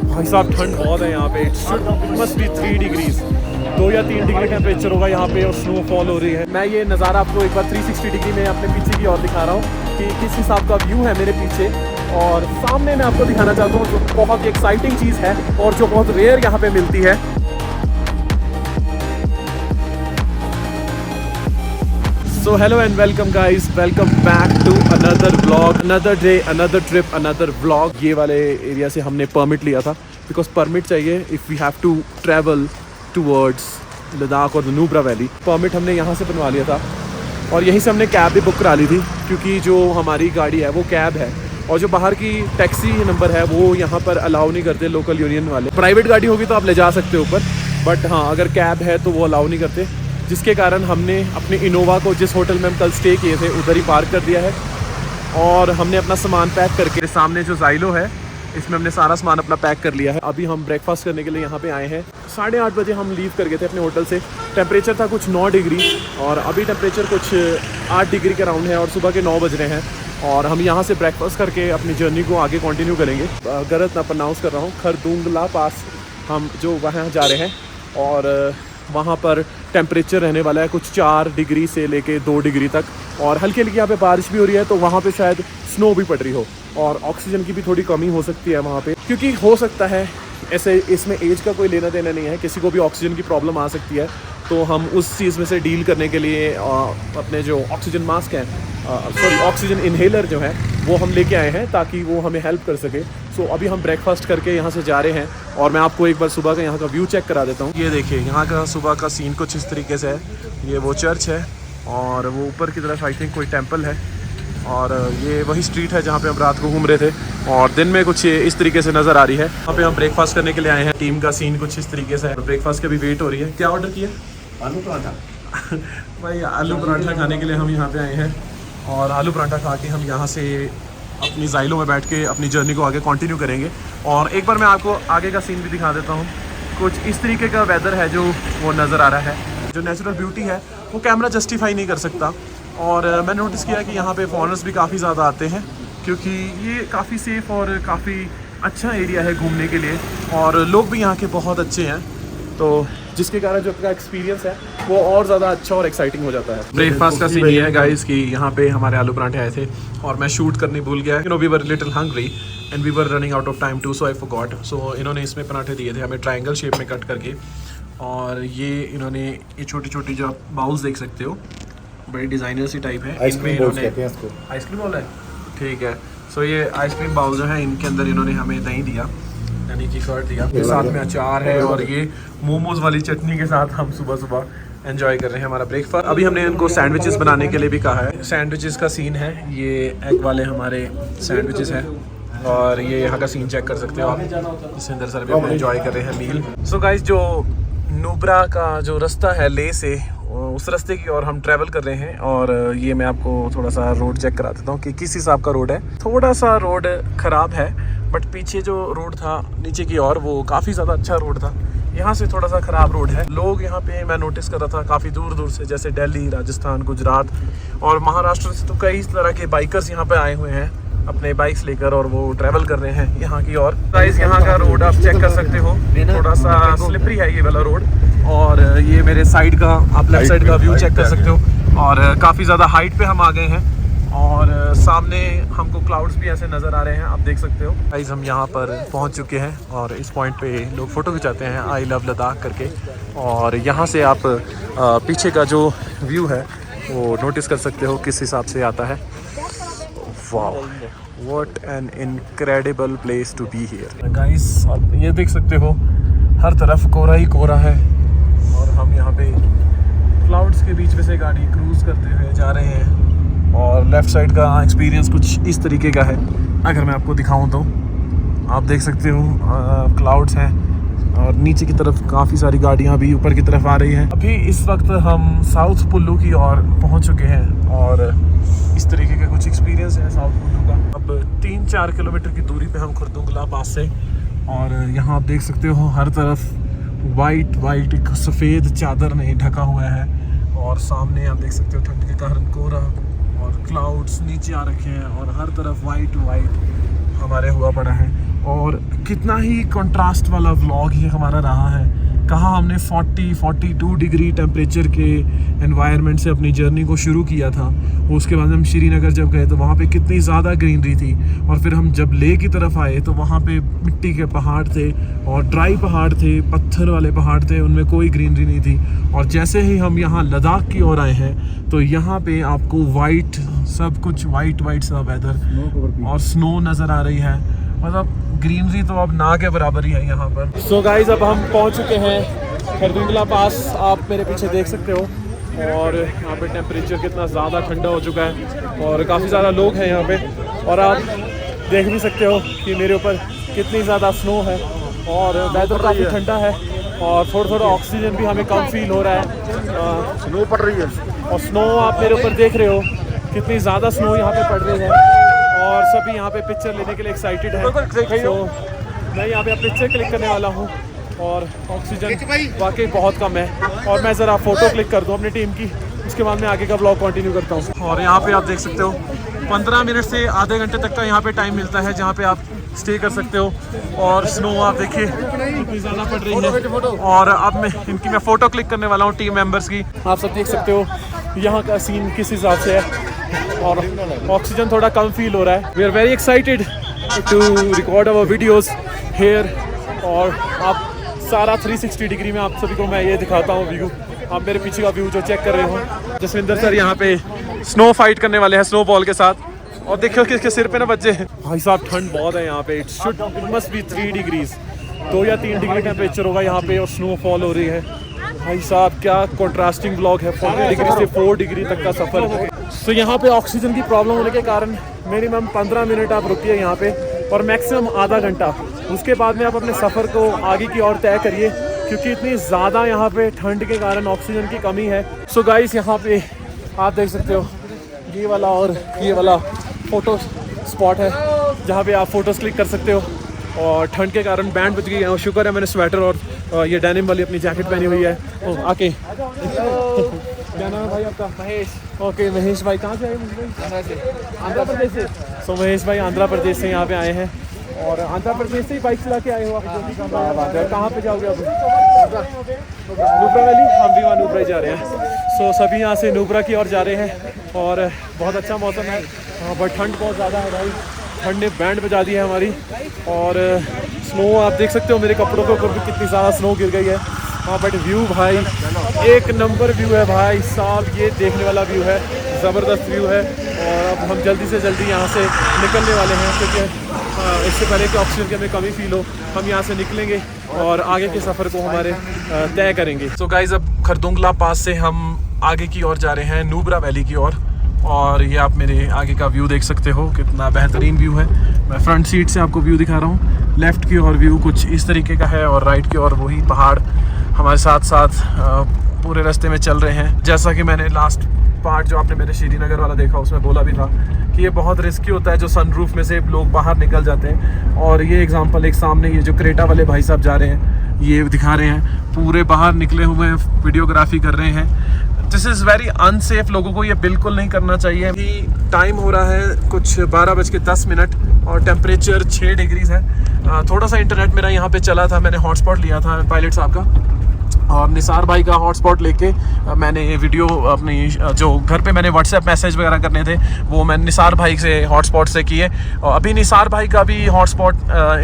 भाई साहब ठंड बहुत है यहाँ पे, मस्ट बी 3 डिग्रीज, 2 या 3 डिग्री टेम्परेचर होगा यहाँ पे और स्नोफॉल हो रही है। मैं ये नज़ारा आपको एक बार 360 डिग्री में अपने पीछे की ओर दिखा रहा हूँ कि किस हिसाब का व्यू है मेरे पीछे। और सामने मैं आपको दिखाना चाहता हूँ जो बहुत ही एक्साइटिंग चीज़ है और जो बहुत रेयर यहाँ पे मिलती है। So hello and welcome guys, welcome back to another vlog, another day, another trip, another vlog। ये वाले एरिया से हमने परमिट लिया था बिकॉज परमिट चाहिए if we have to travel towards Ladakh और नुब्रा वैली। परमिट हमने यहाँ से बनवा लिया था और यहीं से हमने कैब भी बुक करा ली थी क्योंकि जो हमारी गाड़ी है वो कैब है और जो बाहर की टैक्सी नंबर है वो यहाँ पर अलाउ नहीं करते लोकल यूनियन वाले। प्राइवेट गाड़ी होगी तो आप ले जा सकते हो ऊपर, बट हाँ अगर कैब है तो वो अलाउ नहीं करते, जिसके कारण हमने अपने इनोवा को जिस होटल में हम कल स्टे किए थे उधर ही पार्क कर दिया है और हमने अपना सामान पैक करके, सामने जो ज़ाइलो है इसमें हमने सारा सामान अपना पैक कर लिया है। अभी हम ब्रेकफास्ट करने के लिए यहाँ पे आए हैं। 8:30 बजे हम लीव कर गए थे अपने होटल से। टेम्परेचर था कुछ 9 डिग्री और अभी टेम्परेचर कुछ 8 डिग्री के अराउंड है और सुबह के 9 बज रहे हैं और हम यहाँ से ब्रेकफास्ट करके अपनी जर्नी को आगे कंटिन्यू करेंगे। गलत ना प्रोनाउंस कर रहा हूँ, खरदुंगला पास हम जो वहाँ जा रहे हैं और वहाँ पर टेम्परेचर रहने वाला है कुछ 4 डिग्री से लेके 2 डिग्री तक और हल्की हल्की यहाँ पे बारिश भी हो रही है, तो वहाँ पे शायद स्नो भी पड़ रही हो और ऑक्सीजन की भी थोड़ी कमी हो सकती है वहाँ पे, क्योंकि हो सकता है ऐसे इसमें एज का कोई लेना देना नहीं है, किसी को भी ऑक्सीजन की प्रॉब्लम आ सकती है। तो हम उस चीज़ में से डील करने के लिए अपने जो ऑक्सीजन मास्क हैं, सॉरी ऑक्सीजन इन्हेलर जो है वो हम लेके आए हैं ताकि वो हमें हेल्प कर सके। सो अभी हम ब्रेकफास्ट करके यहाँ से जा रहे हैं और मैं आपको एक बार सुबह का यहाँ का व्यू चेक करा देता हूँ। ये देखिए यहाँ का सुबह का सीन कुछ इस तरीके से है। ये वो चर्च है और वो ऊपर की तरफ आई थिंक कोई टेम्पल है और ये वही स्ट्रीट है जहाँ पे हम रात को घूम रहे थे और दिन में कुछ इस तरीके से नज़र आ रही है। यहाँ पे हम ब्रेकफास्ट करने के लिए आए हैं। टीम का सीन कुछ इस तरीके से है। ब्रेकफास्ट की भी वेट हो रही है। क्या ऑर्डर किया? आलू पराठा। भाई आलू पराठा खाने के लिए हम यहाँ पे आए हैं और आलू पराठा खा के हम यहाँ से अपनी ज़ाइलो में बैठ के अपनी जर्नी को आगे कंटिन्यू करेंगे। और एक बार मैं आपको आगे का सीन भी दिखा देता हूँ। कुछ इस तरीके का वेदर है जो वो नज़र आ रहा है। जो नेचुरल ब्यूटी है वो कैमरा जस्टिफाई नहीं कर सकता और मैंने नोटिस किया कि यहाँ पे फॉरेनर्स भी काफ़ी ज़्यादा आते हैं क्योंकि ये काफ़ी सेफ़ और काफ़ी अच्छा एरिया है घूमने के लिए और लोग भी यहाँ के बहुत अच्छे हैं, तो जिसके कारण जो आपका एक्सपीरियंस है वो और ज़्यादा अच्छा और एक्साइटिंग हो जाता है। ब्रेकफास्ट का सीन ये है गाइस कि यहाँ पे हमारे आलू पराठे आए थे और मैं शूट करने भूल गया। You know we were little hungry and we were running out of time too, so I forgot. सो इन्होंने इसमें पराठे दिए थे हमें ट्रायंगल शेप में कट करके और ये इन्होंने ये छोटी छोटी जो आप बाउल्स देख सकते हो बड़ी डिज़ाइनर सी टाइप है, इनमें इन्होंने आइसक्रीम बाउल है, ठीक है। सो ये आइसक्रीम बाउल जो है इनके अंदर इन्होंने हमें दही दिया यानी कि कर्ड दिया, साथ में अचार है और ये मोमोज वाली चटनी के साथ हम सुबह सुबह एंजॉय कर रहे हैं हमारा ब्रेकफास्ट। अभी हमने इनको सैंडविचेस बनाने के लिए भी कहा है। सैंडविचेस का सीन है, ये एग वाले हमारे सैंडविचेस हैं और ये यहाँ का सीन चेक कर सकते हो आप, इसके अंदर सर भी हम एंजॉय कर रहे हैं मील। सो गाइस जो नुब्रा का जो रास्ता है ले से, उस रास्ते की ओर हम ट्रैवल कर रहे हैं और ये मैं आपको थोड़ा सा रोड चेक करा देता हूँ कि किस हिसाब का रोड है। थोड़ा सा रोड ख़राब है बट पीछे जो रोड था नीचे की ओर वो काफ़ी ज़्यादा अच्छा रोड था। यहाँ से थोड़ा सा ख़राब रोड है। लोग यहाँ पे मैं नोटिस कर रहा था काफ़ी दूर दूर से, जैसे दिल्ली, राजस्थान, गुजरात और महाराष्ट्र से तो कई तरह के बाइकर्स यहाँ पे आए हुए हैं अपने बाइक्स लेकर और वो ट्रैवल कर रहे हैं यहाँ की ओर। गाइस यहाँ का रोड आप चेक कर सकते हो, थोड़ा सा स्लिपरी है ये वाला रोड और ये मेरे साइड का आप लेफ्ट साइड का व्यू चेक कर सकते हो और काफ़ी ज़्यादा हाइट पे हम आ गए हैं और सामने हमको क्लाउड्स भी ऐसे नज़र आ रहे हैं, आप देख सकते हो। गाइस हम यहाँ पर पहुँच चुके हैं और इस पॉइंट पे लोग फ़ोटो खिंचाते हैं आई लव लद्दाख करके और यहाँ से आप पीछे का जो व्यू है वो नोटिस कर सकते हो किस हिसाब से आता है। Wow what an incredible place to be here guys. आप ये देख सकते हो हर तरफ कोहरा ही कोहरा है और हम यहाँ पे क्लाउड्स के बीच में से गाड़ी क्रूज़ करते हुए जा रहे हैं और लेफ़्ट साइड का एक्सपीरियंस कुछ इस तरीके का है। अगर मैं आपको दिखाऊं तो आप देख सकते हो क्लाउड्स हैं और नीचे की तरफ काफ़ी सारी गाड़ियाँ भी ऊपर की तरफ आ रही हैं। अभी इस वक्त हम साउथ कुल्लू की ओर पहुँच चुके हैं और इस तरीके का कुछ एक्सपीरियंस है साउथ कुल्लू का। अब 3-4 किलोमीटर की दूरी पे हम खरदुंगला पास से और यहाँ आप देख सकते हो हर तरफ वाइट एक सफ़ेद चादर ने ढका हुआ है और सामने आप देख सकते हो ठंड के कारण कोहरा और क्लाउड्स नीचे आ रखे हैं और हर तरफ वाइट हमारे हुआ पड़ा है और कितना ही कंट्रास्ट वाला व्लॉग ये हमारा रहा है। कहाँ हमने 42 डिग्री टेम्परेचर के एनवायरनमेंट से अपनी जर्नी को शुरू किया था। उसके बाद हम श्रीनगर जब गए तो वहाँ पे कितनी ज़्यादा ग्रीनरी थी, और फिर हम जब लेह की तरफ आए तो वहाँ पे मिट्टी के पहाड़ थे और ड्राई पहाड़ थे, पत्थर वाले पहाड़ थे, उनमें कोई ग्रीनरी नहीं थी। और जैसे ही हम यहाँ लद्दाख की ओर आए हैं तो यहाँ पे आपको वाइट, सब कुछ वाइट सा वेदर और स्नो नज़र आ रही है। मतलब ग्रीनरी तो अब ना के बराबर ही है यहाँ पर। सो गाइज अब हम पहुँच चुके हैं खरदुंगला पास, आप मेरे पीछे देख सकते हो। और यहाँ पे टेम्परेचर कितना ज़्यादा ठंडा हो चुका है और काफ़ी ज़्यादा लोग हैं यहाँ पे। और आप देख भी सकते हो कि मेरे ऊपर कितनी ज़्यादा स्नो है और वेदर काफ़ी ठंडा है और थोड़ा ऑक्सीजन भी हमें कम फील हो रहा है। स्नो पड़ रही है और स्नो आप मेरे ऊपर देख रहे हो कितनी ज़्यादा स्नो यहाँ पे पड़ रही है और सभी यहाँ पे पिक्चर लेने के लिए एक्साइटेड है। तो मैं यहाँ पे अब पिक्चर क्लिक करने वाला हूँ और ऑक्सीजन वाकई बहुत कम है। और मैं ज़रा फ़ोटो क्लिक कर दूँ अपनी टीम की, उसके बाद मैं आगे का ब्लॉग कंटिन्यू करता हूँ। और यहाँ पे आप देख सकते हो 15 मिनट से आधे घंटे तक का यहाँ पे टाइम मिलता है जहाँ पे आप स्टे कर सकते हो। और स्नो आप देखिए कितनी ज़्यादा पड़ रही है। और अब मैं फ़ोटो क्लिक करने वाला हूँ टीम मेंबर्स की। आप सब देख सकते हो यहाँ का सीन किस हिसाब से है और ऑक्सीजन थोड़ा कम फील हो रहा है। We are very excited to record our videos here. और आप सारा 360 डिग्री में आप सभी को मैं ये दिखाता हूँ व्यू। आप मेरे पीछे का व्यू जो चेक कर रहे हो, जसविंदर सर यहाँ पे स्नो फाइट करने वाले हैं स्नो बॉल के साथ। और देखो किसके सिर पे ना बच्चे हैं। भाई साहब ठंड बहुत है यहाँ पे। इट मस्ट बी 3 डिग्रीज, 2 या 3 डिग्री टेम्परेचर होगा यहाँ पे और स्नो फॉल हो रही है। भाई साहब क्या कंट्रास्टिंग ब्लॉग है। 40 डिग्री से 4 डिग्री तक का सफ़र। तो यहाँ पे ऑक्सीजन की प्रॉब्लम होने के कारण मिनिमम 15 मिनट आप रुकिए यहाँ पे और मैक्सिमम आधा घंटा। उसके बाद में आप अपने सफ़र को आगे की ओर तय करिए क्योंकि इतनी ज़्यादा यहाँ पे ठंड के कारण ऑक्सीजन की कमी है। सो गाइस यहाँ पे आप देख सकते हो ये वाला और ये वाला फ़ोटो स्पॉट है जहाँ पे आप फ़ोटोज़ क्लिक कर सकते हो। और ठंड के कारण बैंड बज गई है और शुक्र है मैंने स्वेटर और ये डेनिम वाली अपनी जैकेट पहनी हुई है। आके क्या नाम है भाई आपका? महेश। ओके महेश भाई कहाँ से आए? आंध्र प्रदेश से। सो महेश भाई आंध्र प्रदेश से यहाँ पे आए हैं और आंध्र प्रदेश से ही बाइक चला के आए हो आप? कहाँ पे जाओगे आप? नुब्रा वैली। हम भी वहाँ नुब्रा ही जा रहे हैं। सो सभी यहाँ से नुब्रा की ओर जा रहे हैं और बहुत अच्छा मौसम है बट ठंड बहुत ज़्यादा है भाई। ठंड ने बैंड बजा दी है हमारी। और स्नो आप देख सकते हो मेरे कपड़ों के ऊपर भी कितनी ज़्यादा स्नो गिर गई है। हाँ बट व्यू भाई एक नंबर व्यू है भाई साहब। ये देखने वाला व्यू है, ज़बरदस्त व्यू है। और अब हम जल्दी से जल्दी यहाँ से निकलने वाले हैं क्योंकि इससे पहले कि ऑक्सीजन की हमें कमी फील हो हम यहाँ से निकलेंगे और आगे के सफ़र को हमारे तय करेंगे। सो गाइज़ अब खरदुंगला पास से हम आगे की ओर जा रहे हैं नुब्रा वैली की ओर। और ये आप मेरे आगे का व्यू देख सकते हो कितना बेहतरीन व्यू है। मैं फ्रंट सीट से आपको व्यू दिखा रहा हूँ। लेफ़्ट की ओर व्यू कुछ इस तरीके का है और राइट की ओर वही पहाड़ हमारे साथ साथ पूरे रास्ते में चल रहे हैं। जैसा कि मैंने लास्ट पार्ट जो आपने मेरे श्रीनगर वाला देखा उसमें बोला भी था कि ये बहुत रिस्की होता है जो सनरूफ में से लोग बाहर निकल जाते हैं। और ये एग्जांपल एक सामने ये जो क्रेटा वाले भाई साहब जा रहे हैं ये दिखा रहे हैं, पूरे बाहर निकले हुए हैं, वीडियोग्राफी कर रहे हैं। दिस इज़ वेरी अनसेफ, लोगों को ये बिल्कुल नहीं करना चाहिए। कि टाइम हो रहा है कुछ 12:10 और टेम्परेचर 6 डिग्रीज है। थोड़ा सा इंटरनेट मेरा यहाँ पे चला था, मैंने हॉटस्पॉट लिया था पायलट साहब का और निसार भाई का हॉटस्पॉट लेके मैंने ये वीडियो अपनी जो घर पे मैंने व्हाट्सएप मैसेज वगैरह करने थे वो मैंने निसार भाई से हॉटस्पॉट से किए। और अभी निसार भाई का भी हॉटस्पॉट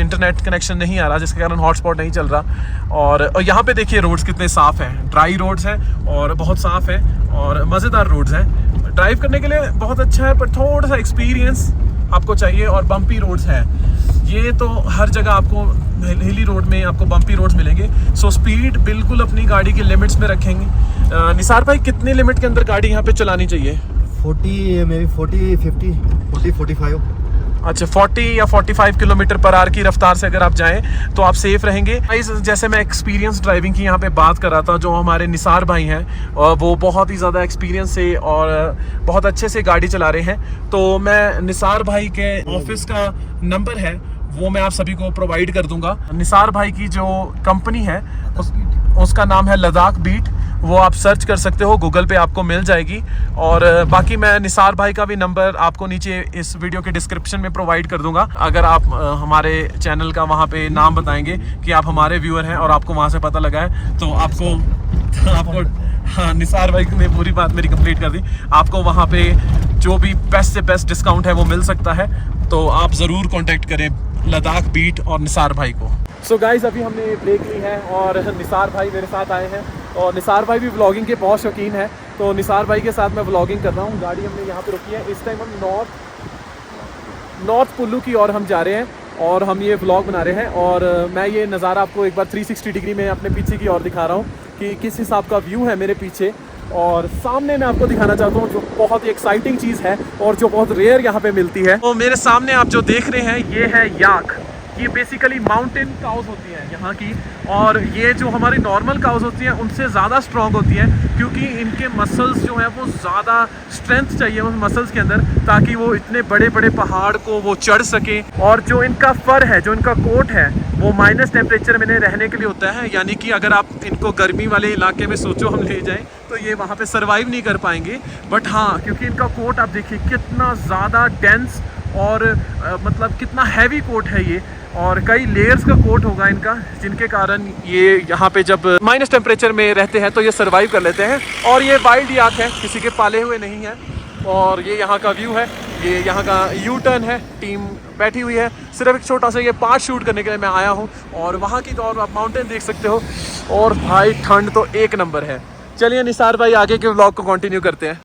इंटरनेट कनेक्शन नहीं आ रहा जिसके कारण हॉटस्पॉट नहीं चल रहा। और यहाँ पे देखिए रोड्स कितने साफ़ हैं, ड्राई रोड्स हैं और बहुत साफ़ है और मज़ेदार रोड्स हैं। ड्राइव करने के लिए बहुत अच्छा है पर थोड़ा सा एक्सपीरियंस आपको चाहिए। और बम्पी रोड्स हैं, ये तो हर जगह आपको हिली रोड में आपको बम्पी रोड्स मिलेंगे। सो स्पीड बिल्कुल अपनी गाड़ी के लिमिट्स में रखेंगे। निसार भाई कितने लिमिट के अंदर गाड़ी यहाँ पे चलानी चाहिए? 40 मे बी 40 50 40 45। अच्छा 40 या 45 किलोमीटर पर आवर की रफ्तार से अगर आप जाएं तो आप सेफ रहेंगे। जैसे मैं एक्सपीरियंस ड्राइविंग की यहाँ पे बात कर रहा था, जो हमारे निसार भाई हैं वो बहुत ही ज़्यादा एक्सपीरियंस से और बहुत अच्छे से गाड़ी चला रहे हैं। तो मैं निसार भाई के ऑफिस का नंबर है वो मैं आप सभी को प्रोवाइड कर दूंगा। निसार भाई की जो कंपनी है उसका नाम है लद्दाख बीट वो आप सर्च कर सकते हो, गूगल पे आपको मिल जाएगी। और बाकी मैं निसार भाई का भी नंबर आपको नीचे इस वीडियो के डिस्क्रिप्शन में प्रोवाइड कर दूंगा। अगर आप हमारे चैनल का वहाँ पे नाम बताएंगे कि आप हमारे व्यूअर हैं और आपको वहाँ से पता लगा है, तो आपको हाँ, निसार भाई ने पूरी बात मेरी कंप्लीट कर दी। आपको वहाँ पे जो भी बेस्ट से बेस्ट डिस्काउंट है वो मिल सकता है, तो आप ज़रूर कांटेक्ट करें लद्दाख बीट और निसार भाई को। सो गाइस, अभी हमने ब्रेक ली है और निसार भाई मेरे साथ आए हैं, और निसार भाई भी व्लॉगिंग के बहुत शौकीन है, तो निसार भाई के साथ मैं व्लॉगिंग कर रहा हूँ। गाड़ी हमने यहाँ पे रुकी है। इस टाइम हम नॉर्थ कुल्लू की ओर हम जा रहे हैं और हम ये व्लॉग बना रहे हैं। और मैं ये नज़ारा आपको एक बार 360 डिग्री में अपने पीछे की ओर दिखा रहा हूँ कि किस हिसाब का व्यू है मेरे पीछे। और सामने मैं आपको दिखाना चाहता हूँ जो बहुत ही एक्साइटिंग चीज़ है और जो बहुत रेयर यहाँ पे मिलती है। तो मेरे सामने आप जो देख रहे हैं ये है याक। ये बेसिकली माउंटेन काउज होती हैं यहाँ की, और ये जो हमारी नॉर्मल काउज होती हैं उनसे ज़्यादा स्ट्रॉन्ग होती हैं, क्योंकि इनके मसल्स जो हैं वो ज़्यादा स्ट्रेंथ चाहिए उन मसल्स के अंदर, ताकि वो इतने बड़े बड़े पहाड़ को वो चढ़ सके। और जो इनका फर है, जो इनका कोट है, वो माइनस टेम्परेचर में रहने के लिए होता है, यानी कि अगर आप इनको गर्मी वाले इलाके में सोचो हम ले जाएं तो ये वहाँ पे सरवाइव नहीं कर पाएंगे। बट हाँ, क्योंकि इनका कोट आप देखिए कितना ज़्यादा डेंस और मतलब कितना हैवी कोट है ये, और कई लेयर्स का कोट होगा इनका, जिनके कारण ये यहाँ पे जब माइनस टेम्परेचर में रहते हैं तो ये सरवाइव कर लेते हैं। और ये वाइल्ड याक है, किसी के पाले हुए नहीं है। और ये यहाँ का व्यू है, ये यहाँ का यू टर्न है, टीम बैठी हुई है। सिर्फ एक छोटा सा ये पार्ट शूट करने के लिए मैं आया हूँ, और वहाँ की तो और आप माउंटेन देख सकते हो। और भाई ठंड तो एक नंबर है। चलिए निसार भाई, आगे के व्लॉग को कंटिन्यू करते हैं।